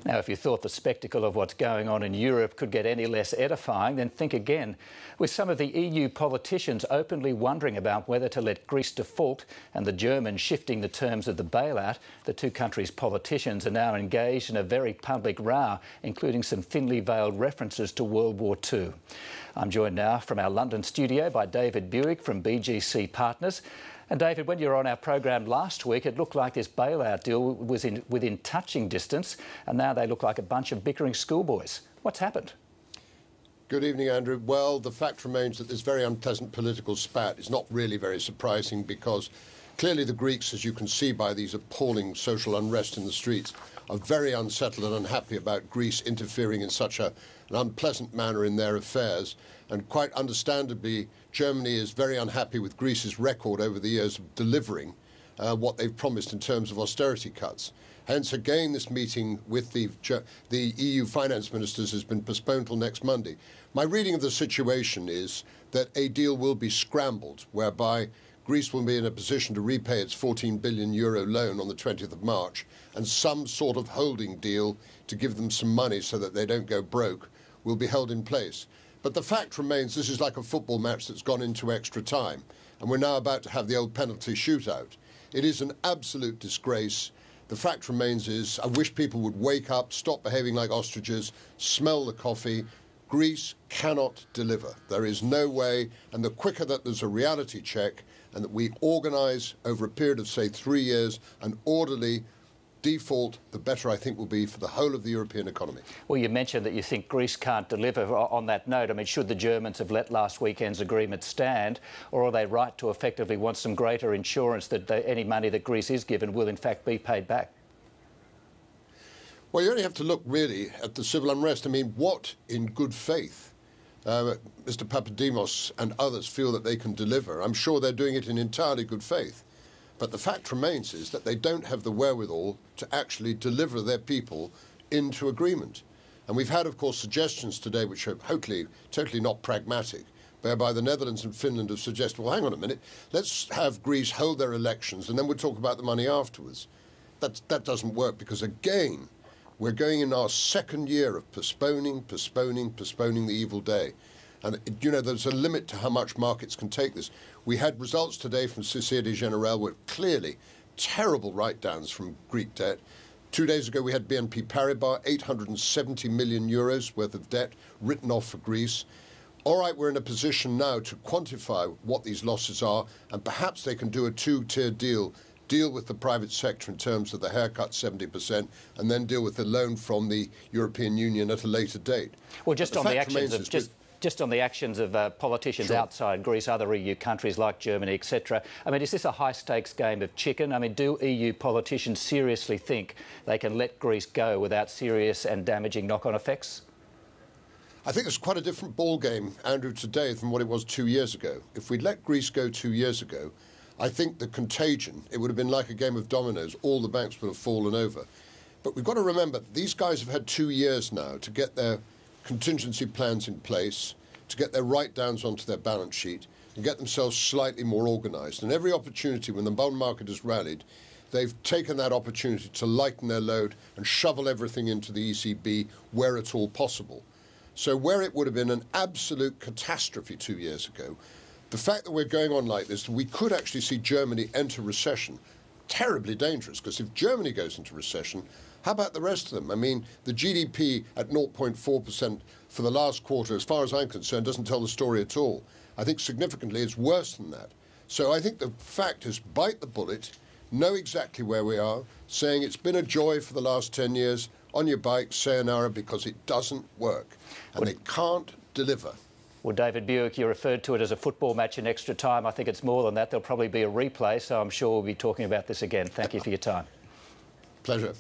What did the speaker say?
Now, if you thought the spectacle of what's going on in Europe could get any less edifying, then think again. With some of the EU politicians openly wondering about whether to let Greece default and the Germans shifting the terms of the bailout, the two countries' politicians are now engaged in a very public row, including some thinly veiled references to World War II. I'm joined now from our London studio by David Buick from BGC Partners. And David, when you were on our program last week, it looked like this bailout deal was within touching distance, and now they look like a bunch of bickering schoolboys. What's happened? Good evening, Andrew. Well, the fact remains that this very unpleasant political spat is not really very surprising, because clearly the Greeks, as you can see by these appalling social unrest in the streets, are very unsettled and unhappy about Greece interfering in such an unpleasant manner in their affairs. And quite understandably, Germany is very unhappy with Greece's record over the years of delivering what they've promised in terms of austerity cuts. Hence, again, this meeting with the EU finance ministers has been postponed till next Monday. My reading of the situation is that a deal will be scrambled, whereby Greece will be in a position to repay its €14 billion loan on the 20th of March, and some sort of holding deal to give them some money so that they don't go broke will be held in place. But the fact remains, this is like a football match that's gone into extra time, and we're now about to have the old penalty shootout. It is an absolute disgrace. The fact remains is, I wish people would wake up, stop behaving like ostriches, smell the coffee. Greece cannot deliver. There is no way, and the quicker that there's a reality check and that we organise over a period of, say, 3 years, an orderly default, the better I think will be for the whole of the European economy. Well, you mentioned that you think Greece can't deliver. On that note, I mean, should the Germans have let last weekend's agreement stand, or are they right to effectively want some greater insurance that any money that Greece is given will in fact be paid back? Well, you only have to look really at the civil unrest. I mean, what in good faith Mr. Papademos and others feel that they can deliver? I'm sure they're doing it in entirely good faith. But the fact remains is that they don't have the wherewithal to actually deliver their people into agreement. And we've had, of course, suggestions today which are totally not pragmatic, whereby the Netherlands and Finland have suggested, well, hang on a minute, let's have Greece hold their elections and then we'll talk about the money afterwards. That doesn't work, because, again, we're going in our second year of postponing the evil day. And, you know, there's a limit to how much markets can take this. We had results today from Societe Generale with clearly terrible write-downs from Greek debt. 2 days ago, we had BNP Paribas, €870 million worth of debt written off for Greece. All right, we're in a position now to quantify what these losses are, and perhaps they can do a two-tier deal with the private sector in terms of the haircut 70%, and then deal with the loan from the European Union at a later date. Well, just on the actions of politicians outside Greece, other EU countries like Germany, etc. I mean, is this a high-stakes game of chicken? I mean, do EU politicians seriously think they can let Greece go without serious and damaging knock-on effects? I think it's quite a different ball game, Andrew, today than what it was 2 years ago. If we'd let Greece go 2 years ago, I think the contagion, it would have been like a game of dominoes. All the banks would have fallen over. But we've got to remember, these guys have had 2 years now to get their contingency plans in place, to get their write-downs onto their balance sheet, and get themselves slightly more organised. And every opportunity, when the bond market has rallied, they've taken that opportunity to lighten their load and shovel everything into the ECB where at all possible. So where it would have been an absolute catastrophe 2 years ago, the fact that we're going on like this, we could actually see Germany enter recession. Terribly dangerous, because if Germany goes into recession, how about the rest of them? I mean, the GDP at 0.4% for the last quarter, as far as I'm concerned, doesn't tell the story at all. I think significantly it's worse than that. So I think the fact is, bite the bullet, know exactly where we are, saying it's been a joy for the last 10 years, on your bike, sayonara, because it doesn't work. And they can't deliver. Well, David Buick, you referred to it as a football match in extra time. I think it's more than that. There'll probably be a replay, so I'm sure we'll be talking about this again. Thank you for your time. Pleasure.